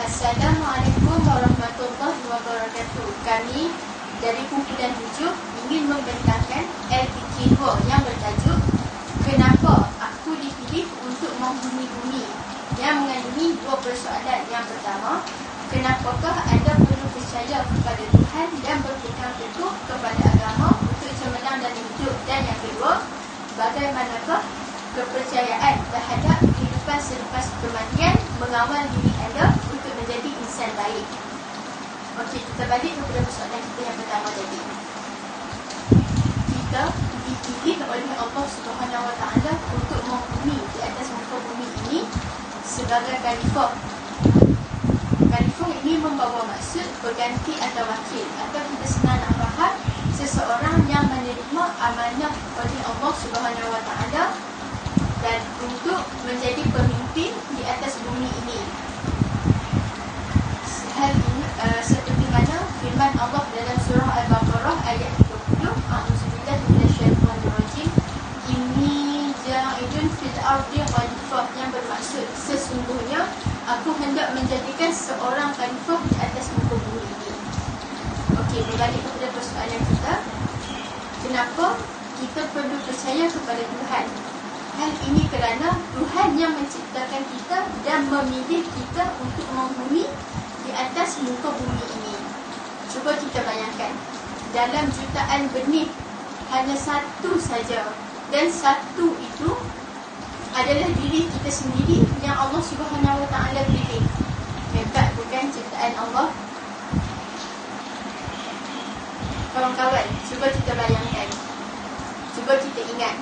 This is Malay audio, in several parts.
Assalamualaikum warahmatullahi wabarakatuh. Kami dari kumpulan 7 ingin membentangkan LPK 2 yang bertajuk Kenapa Aku Dipilih Untuk Menghuni Bumi, yang mengandungi dua persoalan. Yang pertama, kenapakah anda perlu percaya kepada Tuhan dan berpegang teguh kepada agama untuk cemerlang dalam hidup? Dan yang kedua, bagaimanakah kepercayaan terhadap kehidupan selepas kematian mengawal diri anda untuk menjadi insan baik? Okey, kita balik kepada persoalan kita yang pertama tadi. Kita dipilih oleh Allah Subhanahu Wa Taala untuk menghuni di atas muka bumi ini sebagai khalifah. Khalifah ini membawa maksud pengganti atau wakil, atau kita senang nak faham, seseorang yang menerima amanah oleh Allah Subhanahu Wa Taala dan untuk menjadi pemimpin di atas bumi ini. Hal ini seperti mana firman Allah dalam surah Al-Baqarah ayat 30, A'udzubillahi minasyaitonirrajim, Inni ja'ilun fil ardi khalifah, yang bermaksud sesungguhnya aku hendak menjadikan seorang khalifah di atas muka bumi ini. Okey, berbalik kepada persoalan kita, kenapa kita perlu percaya kepada Tuhan? Hal ini kerana Tuhan yang menciptakan kita dan memilih kita untuk menghuni di atas muka bumi ini. Cuba kita bayangkan, dalam jutaan benih hanya satu saja, dan satu itu adalah diri kita sendiri yang Allah Subhanahu Wa Taala pilih. Hebat bukan ciptaan Allah? Kawan-kawan, cuba kita bayangkan, cuba kita ingat,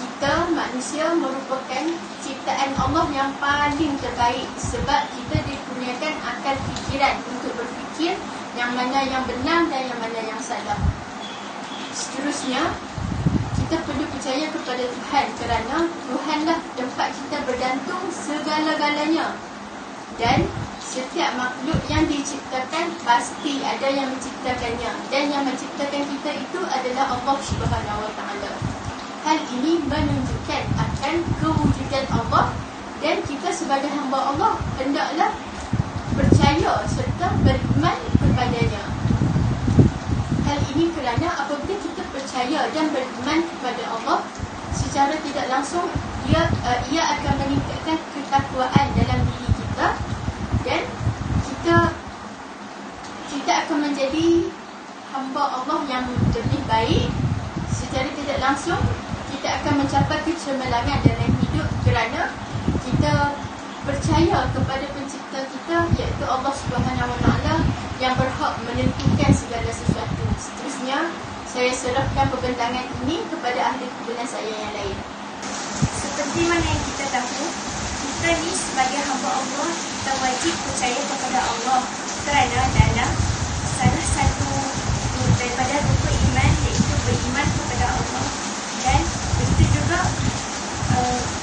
kita manusia merupakan ciptaan Allah yang paling terbaik, sebab kita dikurniakan akal fikiran untuk berfikir yang mana yang benar dan yang mana yang salah. Seterusnya, kita perlu percaya kepada Tuhan kerana Tuhanlah tempat kita bergantung segala-galanya. Dan setiap makhluk yang diciptakan pasti ada yang menciptakannya, dan yang menciptakan kita itu adalah Allah Subhanahu Wa Taala. Hal ini menunjukkan akan kewujudan Allah, dan kita sebagai hamba Allah hendaklah percaya serta beriman kepadanya. Hal ini kerana apabila kita percaya dan beriman kepada Allah, secara tidak langsung ia akan meningkatkan ketakwaan dalam diri kita, dan kita akan menjadi hamba Allah yang lebih baik. Secara tidak langsung kita akan mencapai kecemerlangan dalam hidup kerana kita percaya kepada pencipta kita, iaitu Allah Subhanahu Wa Taala, yang berhak menentukan segala sesuatu. Seterusnya, saya serahkan pembentangan ini kepada ahli kumpulan saya yang lain. Seperti mana yang kita tahu, kita ni sebagai hamba Allah, kita wajib percaya kepada Allah kerana dalam salah satu daripada rukun iman iaitu beriman kepada Allah, dan begitu juga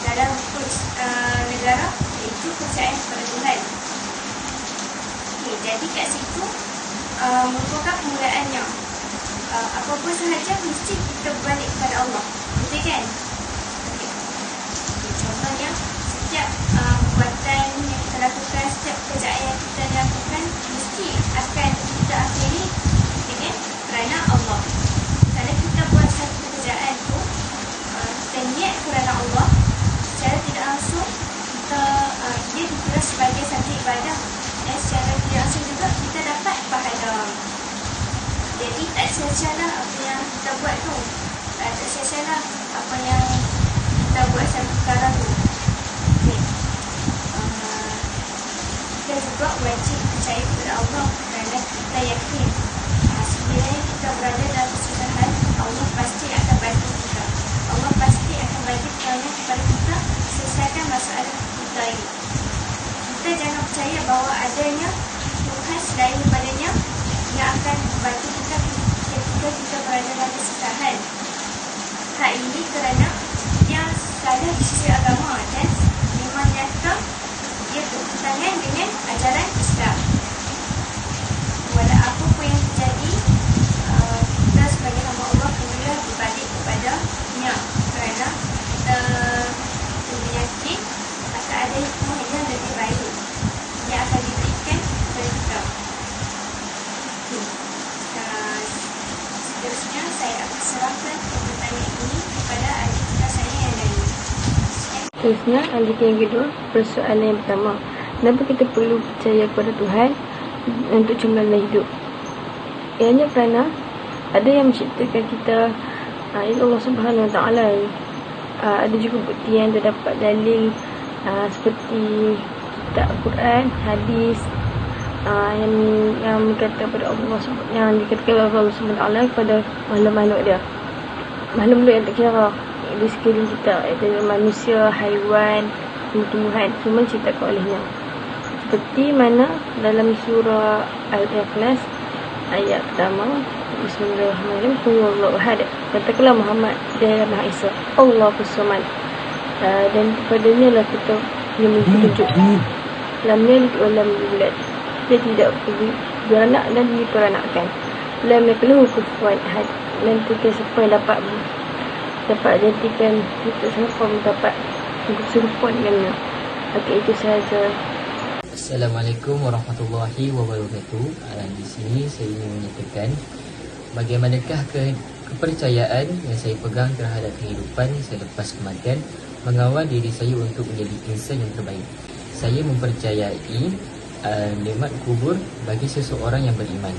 dalam rukun negara iaitu percaya kepada Tuhan. Okay, jadi kat situ merupakan permulaannya. Apa-apa sahaja mesti kita berbalik kepada Allah, betul kan? Okay. Contohnya, setiap perbuatan yang kita lakukan, setiap pekerjaan yang kita lakukan mesti akan kita akhiri dengan kerana Allah. Kalau kita buat satu pekerjaan tu, kita niat kerana Allah, secara tidak langsung dia dikira sebagai satu ibadah, dan secara tidak langsung juga kita dapat pahala. Jadi tak sia-sialah apa yang kita buat tu, tak sia-sialah apa yang kita buat satu perkara tu. Okay. Kita juga wajib percaya kepada Allah kerana kita yakin sekiranya kita berada dalam kesusahan, Allah pasti akan bantu kita. Allah pasti akan bagi pertolongan kepada kita selesaikan masalah kita ini. Kita jangan percaya bahawa adanya Tuhan selain daripadanya yang akan membantu kita ketika kita berada dalam kesusahan. Hal ini kerana ia salah di sisi agama dan memang nyata ia bertentangan dengan ajaran Islam. Walau apa pun yang terjadi, kita sebagai hamba Allah perlu berbalik kepadanya kerana kita yakin akan ada hikmah yang lebih baik yang akan diberikan Seterusnya, lanjut yang kedua, persoalan yang pertama. Kenapa kita perlu percaya kepada Tuhan untuk cemaran hidup? Ianya kerana ada yang menciptakan kita, iaitu Allah Subhanahu Wa Taala. Ada juga bukti yang terdapat dalil seperti kitab Al-Quran, hadis yang berkata kepada Allah, yang dikatakan oleh Allah Subhanahu Wa Taala kepada makhluk-makhluk dia, makhluk yang tak kira di sekeliling kita, iaitu manusia, haiwan, tumbuhan, semua diciptakan olehnya. Seperti mana dalam surah Al-Ikhlas ayat pertama, Bismillahirrahmanirrahim, Qulhuwallahu ahad, katakanlah Muhammad, dia Maha Esa, Allahus Samad, dan kepadanya lah kita yang memiliki petunjuk. Lam yalid wa lam yulad, dia tidak beranak dan diperanakkan. Lam yakul lahu kufuwan ahad, dan tiada siapa yang dapat gantikan kita, siapa pun dapat serupa dengannya. Okey, itu sahaja. Assalamualaikum warahmatullahi wabarakatuh. Di sini saya ingin menyatakan bagaimanakah kepercayaan yang saya pegang terhadap kehidupan selepas kematian mengawal diri saya untuk menjadi insan yang terbaik. Saya mempercayai nikmat kubur bagi seseorang yang beriman.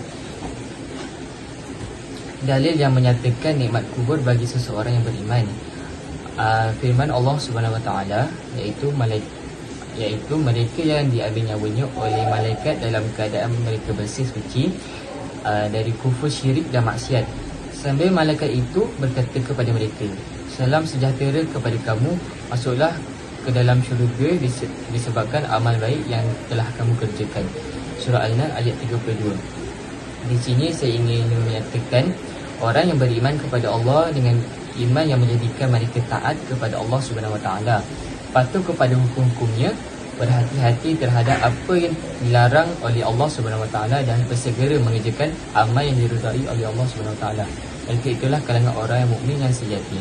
Dalil yang menyatakan nikmat kubur bagi seseorang yang beriman, firman Allah Subhanahu Wa Taala, iaitu mereka yang diambil nyawanya oleh malaikat dalam keadaan mereka bersih suci dari kufur, syirik dan maksiat, sambil malaikat itu berkata kepada mereka, salam sejahtera kepada kamu, masuklah ke dalam syurga disebabkan amal baik yang telah kamu kerjakan. Surah Al-Nahl ayat 32. Di sini saya ingin menyatakan orang yang beriman kepada Allah dengan iman yang menjadikan mereka taat kepada Allah Subhanahu Wa Taala, patuh kepada hukum-hukumnya, berhati-hati terhadap apa yang dilarang oleh Allah Subhanahu Wa Taala, dan bersegera mengerjakan amal yang diridai oleh Allah Subhanahu Wa Taala. Mereka itulah kalangan orang yang mukmin yang sejati.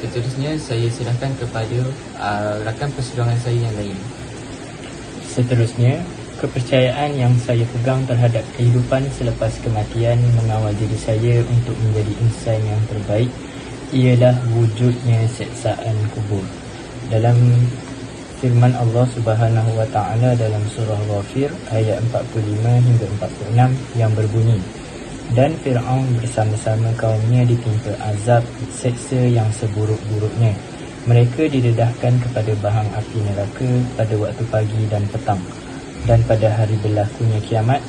Seterusnya saya serahkan kepada rakan persidangan saya yang lain. Seterusnya, kepercayaan yang saya pegang terhadap kehidupan selepas kematian mengawal diri saya untuk menjadi insan yang terbaik ialah wujudnya siksaan kubur. Dalam firman Allah Subhanahu Wa Taala dalam surah Ghafir ayat 45 hingga 46 yang berbunyi, dan Fir'aun bersama-sama kaumnya ditimpa azab seksa yang seburuk-buruknya. Mereka didedahkan kepada bahang api neraka pada waktu pagi dan petang. Dan pada hari berlakunya kiamat,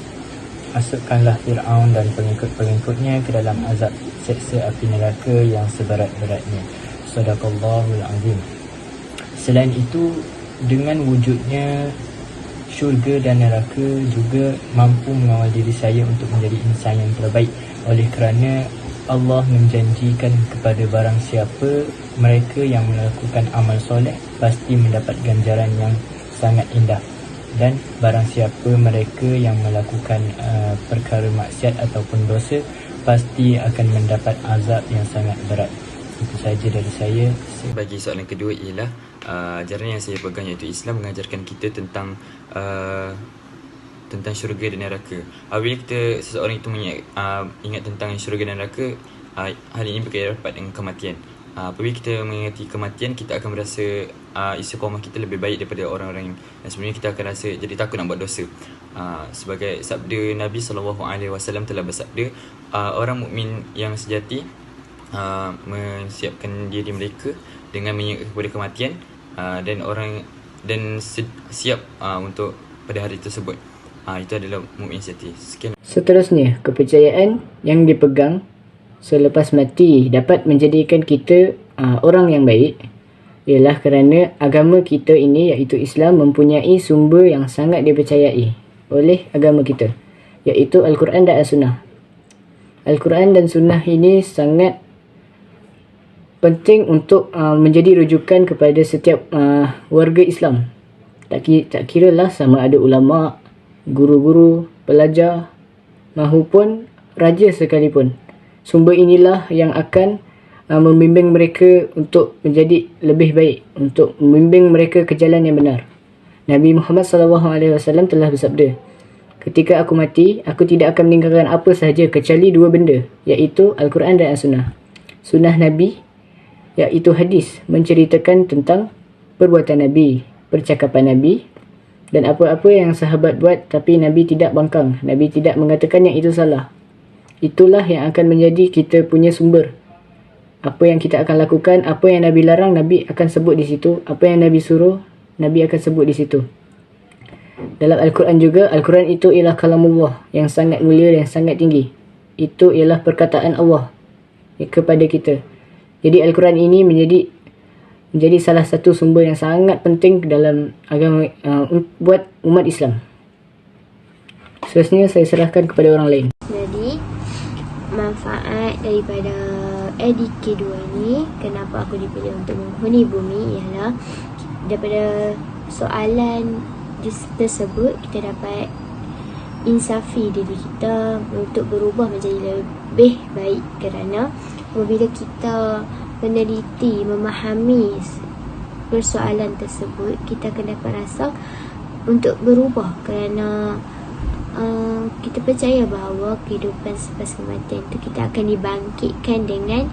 masukkanlah Fir'aun dan pengikut-pengikutnya ke dalam azab seksa api neraka yang seberat-beratnya. Sadaqallahul Azim. Selain itu, dengan wujudnya syurga dan neraka juga mampu mengawal diri saya untuk menjadi insan yang terbaik, oleh kerana Allah menjanjikan kepada barang siapa mereka yang melakukan amal soleh pasti mendapat ganjaran yang sangat indah, dan barang siapa mereka yang melakukan perkara maksiat ataupun dosa pasti akan mendapat azab yang sangat berat. Itu saja dari saya. Bagi soalan kedua ialah ajaran yang saya pegang, iaitu Islam mengajarkan kita tentang syurga dan neraka. Apabila seseorang itu ingat tentang syurga dan neraka, hal ini berkaitan dengan kematian. Apabila kita mengingati kematian, kita akan merasa istiqamah kita lebih baik daripada orang-orang yang sebenarnya kita akan rasa jadi takut nak buat dosa. Sebagai sabda Nabi SAW telah bersabda, orang mukmin yang sejati menyiapkan diri mereka dengan mengingat kepada kematian, dan siap untuk pada hari tersebut. Itu adalah mukmin sejati. Sekian. Seterusnya, kepercayaan yang dipegang selepas mati dapat menjadikan kita orang yang baik ialah kerana agama kita ini, iaitu Islam, mempunyai sumber yang sangat dipercayai oleh agama kita, iaitu Al-Quran dan As-Sunnah. Al-Quran dan Sunnah ini sangat penting untuk menjadi rujukan kepada setiap warga Islam. Tak kira lah sama ada ulama, guru-guru, pelajar mahupun raja sekalipun. Sumber inilah yang akan membimbing mereka untuk menjadi lebih baik, untuk membimbing mereka ke jalan yang benar. Nabi Muhammad SAW telah bersabda, ketika aku mati, aku tidak akan meninggalkan apa sahaja kecuali dua benda, iaitu Al-Quran dan As-Sunnah. Sunnah Nabi, iaitu hadis, menceritakan tentang perbuatan Nabi, percakapan Nabi, dan apa-apa yang sahabat buat tapi Nabi tidak bangkang, Nabi tidak mengatakan yang itu salah. Itulah yang akan menjadi kita punya sumber. Apa yang kita akan lakukan, apa yang Nabi larang, Nabi akan sebut di situ. Apa yang Nabi suruh, Nabi akan sebut di situ. Dalam Al-Quran juga, Al-Quran itu ialah kalamullah yang sangat mulia dan sangat tinggi. Itu ialah perkataan Allah kepada kita. Jadi Al-Quran ini menjadi salah satu sumber yang sangat penting dalam agama buat umat Islam. Seterusnya saya serahkan kepada orang lain. Jadi manfaat daripada EDK2 ni, kenapa aku dipilih untuk menghuni bumi, ialah daripada soalan tersebut kita dapat insafi diri kita untuk berubah menjadi lebih baik, kerana apabila kita meneliti, memahami persoalan tersebut, kita akan dapat rasa untuk berubah, kerana kita percaya bahawa kehidupan selepas kematian itu kita akan dibangkitkan dengan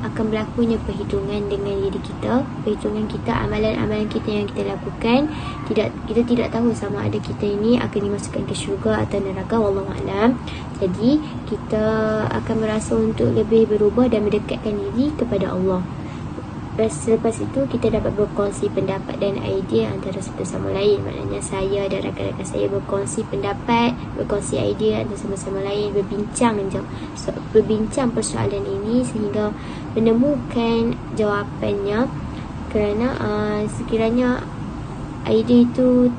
akan berlakunya perhitungan dengan diri kita, perhitungan kita, amalan-amalan kita yang kita lakukan. Kita tidak tahu sama ada kita ini akan dimasukkan ke syurga atau neraka, wallahu a'lam. Jadi kita akan merasa untuk lebih berubah dan mendekatkan diri kepada Allah. Selepas itu kita dapat berkongsi pendapat dan idea antara satu sama lain. Maknanya saya dan rakan-rakan saya berkongsi pendapat, berkongsi idea antara sama-sama lain, berbincang persoalan ini sehingga menemukan jawapannya. Kerana sekiranya idea itu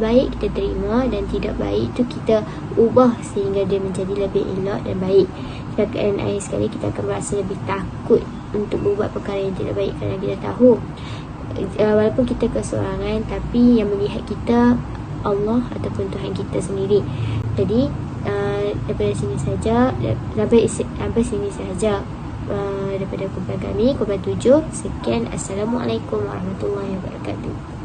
baik kita terima dan tidak baik itu kita ubah sehingga dia menjadi lebih elok dan baik. Dan akhir sekali kita akan merasa lebih takut untuk berbuat perkara yang tidak baik, kerana kita tahu walaupun kita keseorangan tapi yang melihat kita Allah ataupun Tuhan kita sendiri. Jadi daripada sini saja, sampai sini saja daripada kumpulan kami, kumpulan 7. Sekian, Assalamualaikum warahmatullahi wabarakatuh.